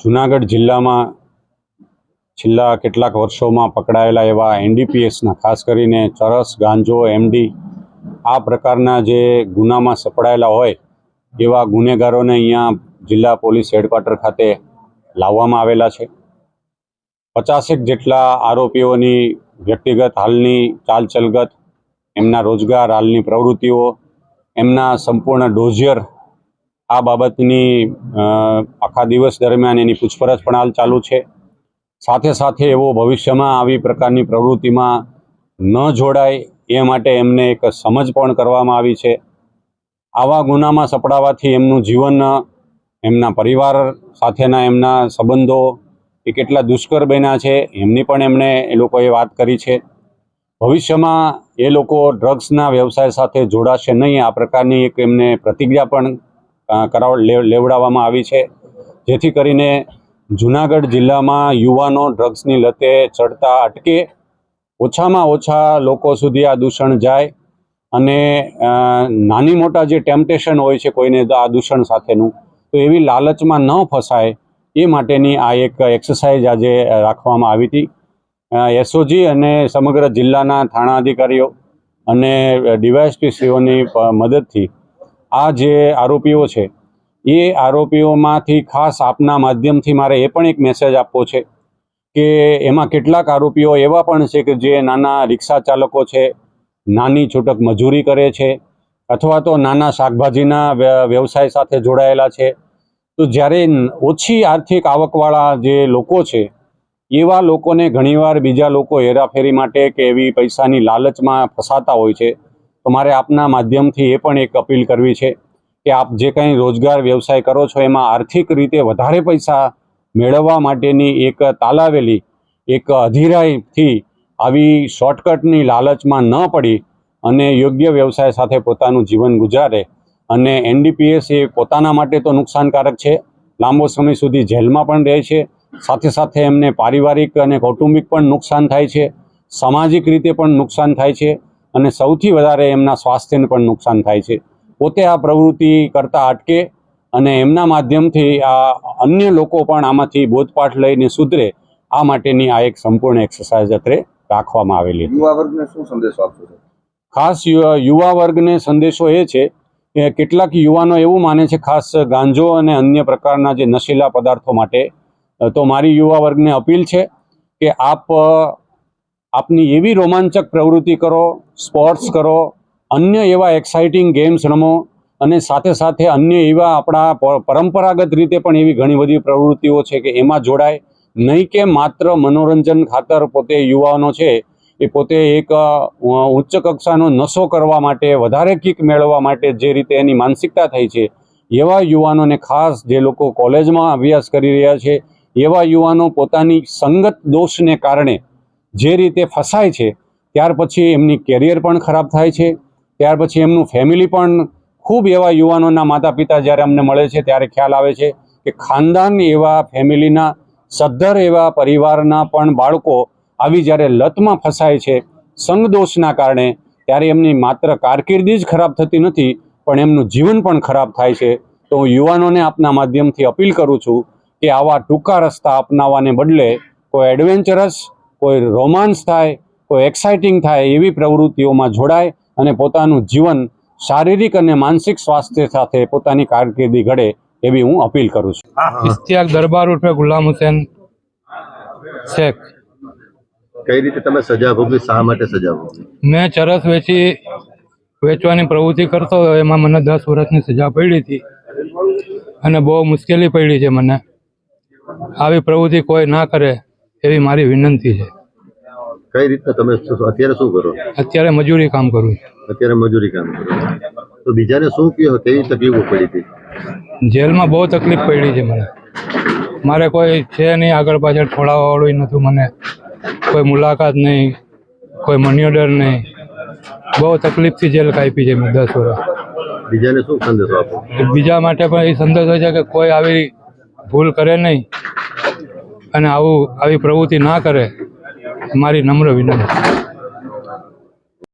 જૂનાગઢ જિલ્લામાં છેલ્લા કેટલાક વર્ષોમાં પકડાયેલા એવા એનડીપીએસના ખાસ કરીને ચરસ, ગાંજો, એમડી આ પ્રકારના જે ગુનામાં સપડાયેલા હોય એવા ગુનેગારોને અહીંયા જિલ્લા પોલીસ હેડક્વાર્ટર ખાતે લાવવામાં આવેલા છે। 50 જેટલા આરોપીઓની વ્યક્તિગત હાલની ચાલચલગત, એમના રોજગાર, હાલની પ્રવૃત્તિઓ, એમના સંપૂર્ણ ડોઝિયર આ બાબતની આખા દિવસ દરમિયાન એની પૂછપરછ પણ હાલ ચાલુ છે। સાથે સાથે એવો ભવિષ્યમાં આવી પ્રકારની પ્રવૃત્તિમાં ન જોડાય એ માટે એમને એક સમજ પણ કરવામાં આવી છે। આવા ગુનામાં સપડાવવાથી એમનું જીવન, એમના પરિવાર સાથેના એમના સંબંધો એ કેટલા દુષ્કર બન્યા છે એમની પણ એમણે એ લોકોએ વાત કરી છે। ભવિષ્યમાં એ લોકો ડ્રગ્સના વ્યવસાય સાથે જોડાશે નહીં આ પ્રકારની એક એમને પ્રતિજ્ઞા પણ લેવડાવવામાં આવી છે, જેથી કરીને જૂનાગઢ જિલ્લામાં યુવાનો ડ્રગ્સની લતે ચડતા અટકે, ઓછામાં ઓછા લોકો સુધી આ દૂષણ જાય અને નાની મોટા જે ટેમ્પટેશન હોય છે કોઈને આ દૂષણ સાથેનું, તો એવી લાલચમાં ન ફસાય એ માટેની આ એક એક્સરસાઇઝ આજે રાખવામાં આવી હતી। એસઓજી અને સમગ્ર જિલ્લાના થાણા અધિકારીઓ અને ડીવાયએસપી શ્રીઓની મદદથી આ જે આરોપીઓ છે એ આરોપીઓમાંથી ખાસ આપના માધ્યમથી મારે એ પણ એક મેસેજ આપવો છે કે એમાં કેટલાક આરોપીઓ એવા પણ છે કે જે નાના રિક્ષા ચાલકો છે, નાની છૂટક મજૂરી કરે છે અથવા તો નાના શાકભાજીના વ્યવસાય સાથે જોડાયેલા છે। તો જ્યારે ઓછી આર્થિક આવકવાળા જે લોકો છે એવા લોકોને ઘણીવાર બીજા લોકો હેરાફેરી માટે કે એવી પૈસાની લાલચમાં ફસાતા હોય છે। તો મારે આપના માધ્યમથી એ પણ એક અપીલ કરવી છે કે આપ જે કંઈ રોજગાર વ્યવસાય કરો છો એમાં આર્થિક રીતે વધારે પૈસા મેળવવા માટેની એક તાલાવેલી, એક અધીરાઈથી આવી શોર્ટકટની લાલચમાં ન પડી અને યોગ્ય વ્યવસાય સાથે પોતાનું જીવન ગુજારે। અને એનડીપીએસ એ પોતાના માટે તો નુકસાનકારક છે, લાંબો સમય સુધી જેલમાં પણ રહે છે, સાથે સાથે એમને પારિવારિક અને કૌટુંબિક પણ નુકસાન થાય છે, સામાજિક રીતે પણ નુકસાન થાય છે અને સૌથી વધારે એમના સ્વાસ્થ્યને પણ નુકસાન થાય છે। પોતે આ પ્રવૃત્તિ કરતા અટકે અને એમના માધ્યમથી આ અન્ય લોકો પણ આમાંથી બોધપાઠ લઈને સુધરે આ માટેની આ એક સંપૂર્ણ એક્સરસાઇઝ અત્રે રાખવામાં આવેલી હતી। યુવા વર્ગને શું સંદેશો આપશો? ખાસ યુવા વર્ગને સંદેશો એ છે કે કેટલાક યુવાનો એવું માને છે, ખાસ ગાંજો અને અન્ય પ્રકારના જે નશીલા પદાર્થો માટે, તો મારી યુવા વર્ગને અપીલ છે કે આપની એવી રોમાંચક પ્રવૃત્તિ કરો, સ્પોર્ટ્સ કરો, અન્ય એવા એક્સાઇટિંગ ગેમ્સ રમો અને સાથે સાથે અન્ય એવા આપણા પરંપરાગત રીતે પણ એવી ઘણી બધી પ્રવૃત્તિઓ છે કે એમાં જોડાય, નહીં કે માત્ર મનોરંજન ખાતર પોતે યુવાનો છે એ પોતે એક ઉચ્ચ કક્ષાનો નશો કરવા માટે, વધારે કિક મેળવવા માટે જે રીતે એની માનસિકતા થઈ છે, એવા યુવાનોને, ખાસ જે લોકો કોલેજમાં અભ્યાસ કરી રહ્યા છે એવા યુવાનો પોતાની સંગત દોષને કારણે જે રીતે ફસાય છે, ત્યાર પછી એમની કેરિયર પણ ખરાબ થાય છે, ત્યાર પછી એમનું ફેમિલી પણ, ખૂબ એવા યુવાનોના માતા પિતા જ્યારે અમને મળે છે ત્યારે ખ્યાલ આવે છે કે ખાનદાન એવા ફેમિલીના, સદ્ધર એવા પરિવારના પણ બાળકો આવી જ્યારે લતમાં ફસાય છે સંગદોષના કારણે, ત્યારે એમની માત્ર કારકિર્દી જ ખરાબ થતી નથી પણ એમનું જીવન પણ ખરાબ થાય છે। તો હું યુવાનોને આપના માધ્યમથી અપીલ કરું છું કે આવા ટૂંકા રસ્તા અપનાવવાને બદલે કોઈ એડવેન્ચરસ, કોઈ રોમાન્સ થાય, કોઈ એક્સાઇટિંગ થાય એવી પ્રવૃત્તિઓમાં જોડાય અને પોતાનું જીવન શારીરિક અને માનસિક સ્વાસ્થ્ય સાથે પોતાની કારકિર્દી ઘડે એવી હું અપીલ કરું છું। ઇશ્તિયાક દરબાર ઉર્ફે ગુલામ હુસૈન શેખ। કઈ રીતે તમે સજા ભોગવી? શા માટે સજા ભોગવી? મેં ચરસ વેચવાની પ્રવૃત્તિ કરતો હતો, એમાં મને 10 વર્ષની સજા પડી હતી અને બહુ મુશ્કેલી પડી છે મને। આવી પ્રવૃત્તિ કોઈ ના કરે એવી મારી વિનંતી છે। કઈ રીતે તમે અત્યારે શું કરો? અત્યારે મજૂરી કામ કરું છું। અત્યારે મજૂરી કામ કરો તો બીજાને શું કહો? કેવી તકલીફો પડી હતી? જેલમાં બહુ તકલીફ પડી છે મને। મારે કોઈ છે નહીં, આગળ પાછળ છોડાવવાવાળું નહોતું, મને કોઈ મુલાકાત નહીં, કોઈ મની ઓર્ડર નહીં, બહુ તકલીફથી જેલ કાપી છે મેં 10 વર્ષ। બીજાને શું સંદેશો આપો? બીજા માટે પણ એ સંદેશો છે કે કોઈ આવી ભૂલ કરે નહીં અને આવી પ્રવૃત્તિ ના કરે, મારી નમ્ર વિનંતી।